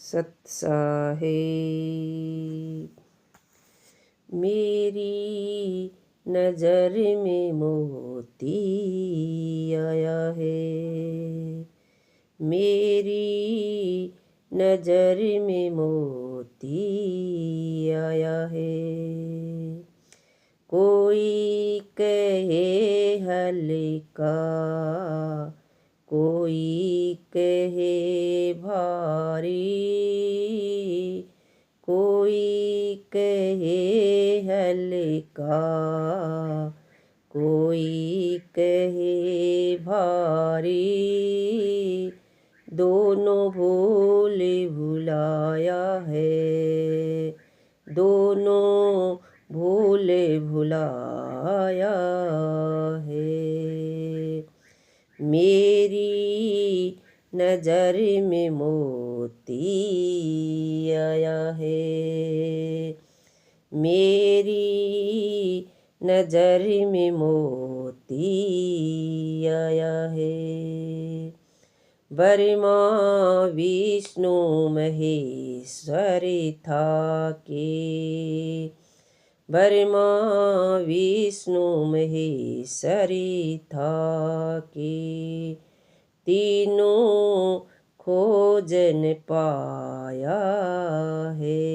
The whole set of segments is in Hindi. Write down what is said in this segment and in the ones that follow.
सत साहिब। मेरी नजर में मोती आया है, मेरी नजर में मोती आया है। कोई कहे हल्का, कोई कहे भारी, कोई कहे हल्का, कोई कहे भारी। दोनों भूले भुलाया है, दोनों भूले भुलाया है। मेरी नजर में मोती आया है, मेरी नजर में मोती आया है। ब्रह्मा विष्णु महेश्वर था के, ब्रह्मा विष्णु महेश्वर था के। तीनों खोजन पाया है,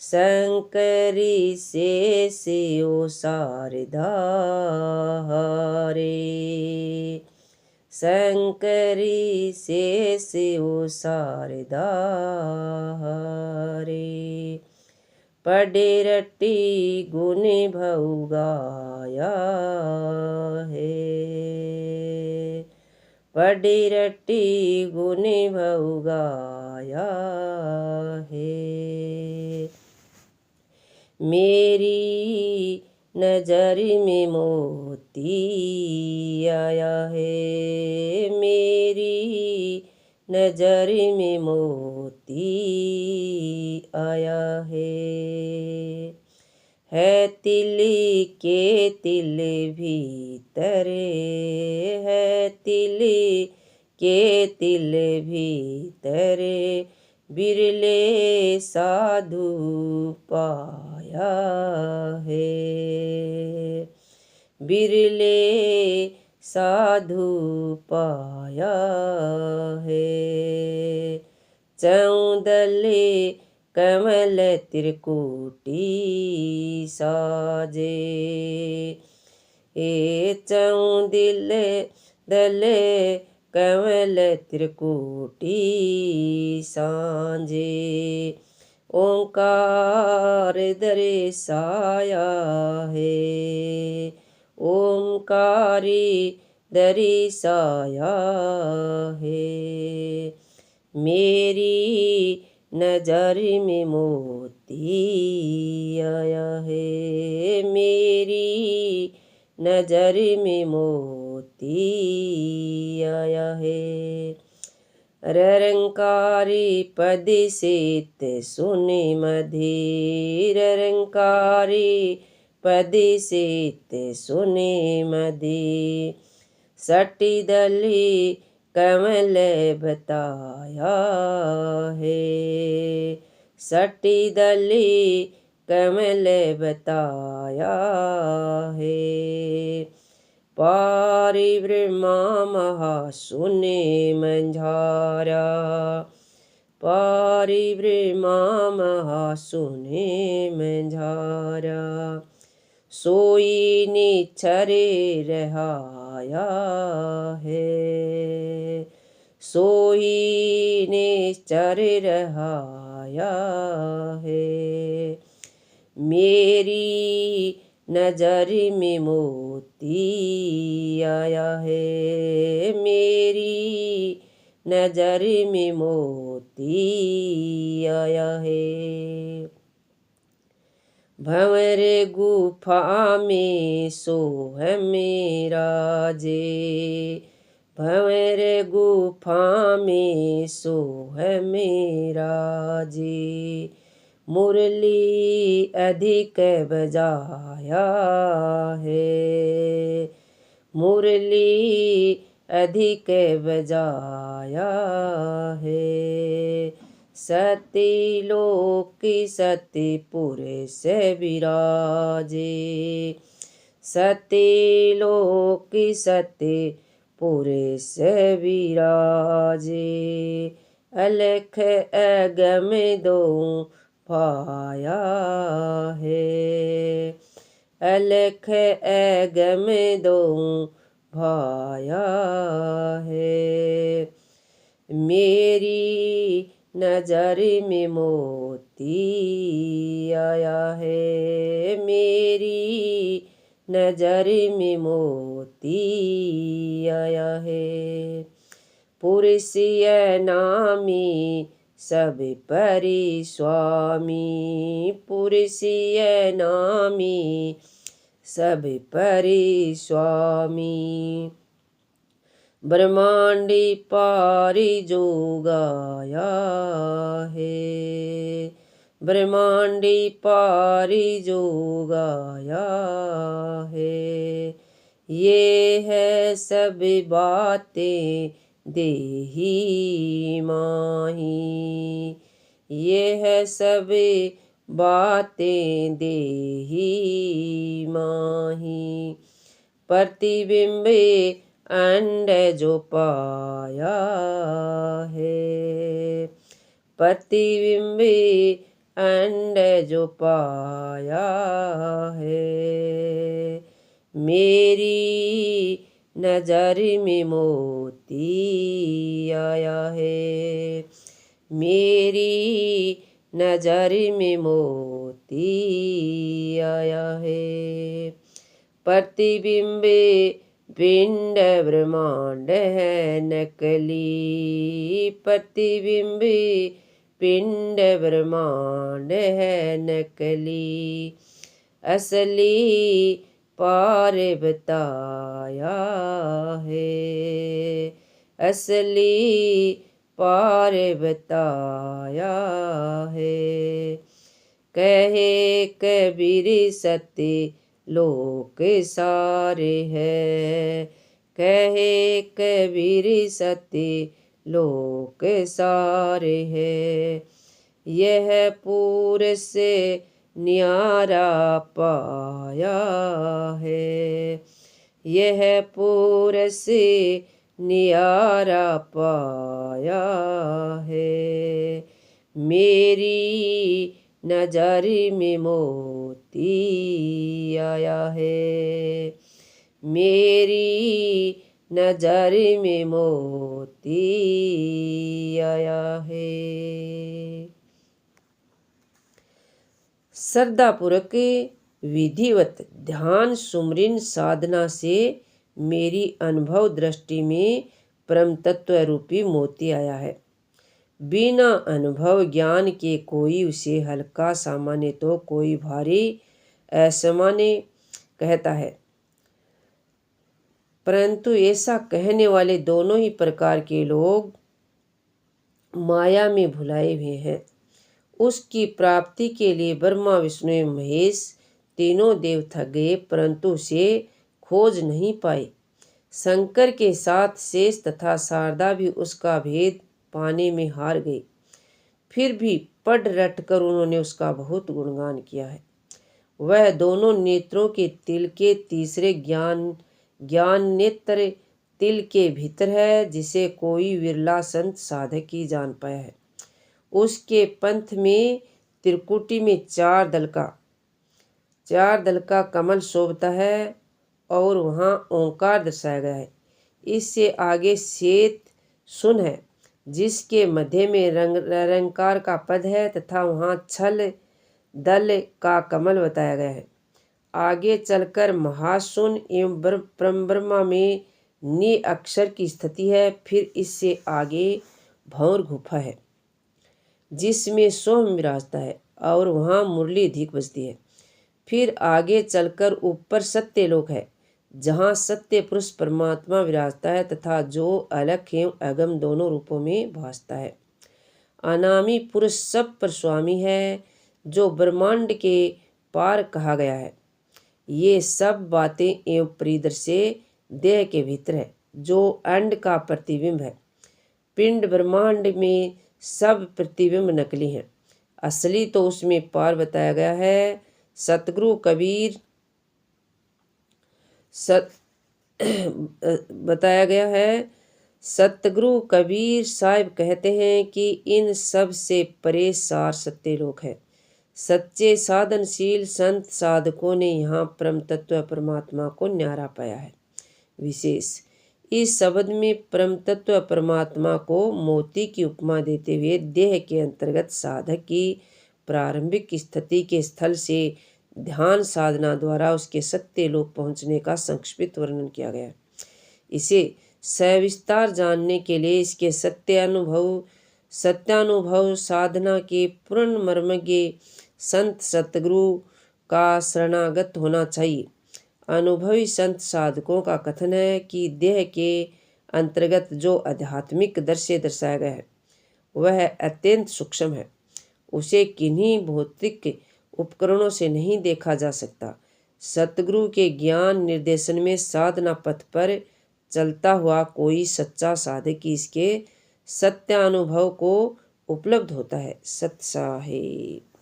शंकरी से ओ शारदा हरे, शंकरी से ओ शारदा हरे। पढ़े रट्टी गुण भऊ गाया है, पढ़े रट्टी गुण भऊ गाया है। मेरी नजर में मोती आया है, मेरी नजर में मोती आया है तिल के तिल भीतर, है तिल के तिल भीतर। बिरले साधु पाया है, बिरले साधु पाया है। चौदले कमल त्रिकुटी साजे, चौदिल दले कमल त्रिकुटी सांझे। ओंकार दर्शाया है, ओंकारी दर्शाया है। मेरी नजर में मोती आया है, मेरी नजर में मोती आया है। ररंकारी पद सेत सुने मधीर, ररंकारी पद सेत सुने मधीर। सटी दली कमल बताया है, सटी दली कमल बताया है। पारिब्रह्मा महा सुने मंझारा, पारिब्रह्मा महा सुने मंझारा। सोई निछरे रहाया है, सोई निश्चर रहाया है। मेरी नजर में मोती आया है, मेरी नजर में मोती आया है। भंवर गुफा में सोह मेरा जे, भंवर गुफा में सोह मेरा जे। मुरली अधिक बजाया है, मुरली अधिक बजाया है। सत्यलोक सत्यपुर से विराजे, सत्यलोक सत्यपुर से विराजे। अलख अगम दो पाया है, अलख अगम दो भाया है। मेरी नजर में मोती आया है, मेरी नजर में मोती आया है। पुरुषय नामी सब परि स्वामी, पुरुषय नामी सब परि स्वामी। ब्रह्मांडी पारी जो गाया है, ब्रह्मांडी पारी जो गाया है। ये है सब बातें देही माही, ये है सब बातें देही माही। प्रतिबिंब अंड जो पाया है, प्रतिबिंब अंड जो पाया है। मेरी नजर में मोती आया है, मेरी नजर में मोती आया है। प्रतिबिंब पिंड ब्रह्मांड है नकली, प्रतिबिंब पिंड ब्रह्मांड है नकली। असली पार बताया है, असली पार बताया है। कहे कबीर सत्य लोक सारे है, कहे कबीर सत्य लोक सारे है। यह पूर से न्यारा पाया है, यह पूर से न्यारा पाया है। मेरी नजर में मोती आया है, मेरी नजर में मोती आया है। श्रद्धापूर्वक विधिवत ध्यान सुमरिन साधना से मेरी अनुभव दृष्टि में परम तत्व रूपी मोती आया है। बिना अनुभव ज्ञान के कोई उसे हल्का सामान्य तो कोई भारी असामान्य कहता है, परंतु ऐसा कहने वाले दोनों ही प्रकार के लोग माया में भुलाए हुए हैं। उसकी प्राप्ति के लिए ब्रह्मा विष्णु महेश तीनों देव थक गए, परंतु उसे खोज नहीं पाए। शंकर के साथ शेष तथा शारदा भी उसका भेद पाने में हार गए। फिर भी पढ़ रट कर उन्होंने उसका बहुत गुणगान किया है। वह दोनों नेत्रों के तिल के तीसरे ज्ञान नेत्र तिल के भीतर है, जिसे कोई विरला संत साधक ही जान पाया है। उसके पंथ में त्रिकुटी में चार दल का कमल शोभता है और वहाँ ओंकार दर्शाया गया है। इससे आगे श्वेत सुन है, जिसके मध्य में निरंकार का पद है तथा वहाँ छल दल का कमल बताया गया है। आगे चलकर महाशून एवं परब्रह्मा में नि अक्षर की स्थिति है। फिर इससे आगे भौर गुफा है, जिसमें सोम विराजता है और वहाँ मुरली अधिक बजती है। फिर आगे चलकर ऊपर सत्यलोक है, जहाँ सत्य पुरुष परमात्मा विराजता है तथा जो अलख एवं अगम दोनों रूपों में भासता है। अनामी पुरुष सब पर स्वामी है, जो ब्रह्मांड के पार कहा गया है। ये सब बातें एवं परिदृश्य देह के भीतर है, जो अंड का प्रतिबिंब है। पिंड ब्रह्मांड में सब प्रतिबिंब नकली हैं, असली तो उसमें पार बताया गया है। सतगुरु कबीर बताया गया है। सतगुरु कबीर साहिब कहते हैं कि इन सब से परे सार सत्य लोक है। सच्चे साधनशील संत साधकों ने यहाँ परम तत्व परमात्मा को न्यारा पाया है। विशेष इस शब्द में परम तत्व परमात्मा को मोती की उपमा देते हुए देह के अंतर्गत साधक की प्रारंभिक स्थिति के स्थल से ध्यान साधना द्वारा उसके सत्य लोक पहुँचने का संक्षिप्त वर्णन किया गया है। इसे सविस्तार जानने के लिए इसके सत्यानुभव साधना के पूर्ण मर्मज्ञ संत सतगुरु का शरणागत होना चाहिए। अनुभवी संत साधकों का कथन है कि देह के अंतर्गत जो आध्यात्मिक दृश्य दर्शाया गया है वह अत्यंत सूक्ष्म है, उसे किन्हीं भौतिक उपकरणों से नहीं देखा जा सकता। सतगुरु के ज्ञान निर्देशन में साधना पथ पर चलता हुआ कोई सच्चा साधक इसके सत्यानुभव को उपलब्ध होता है। सत साहिब।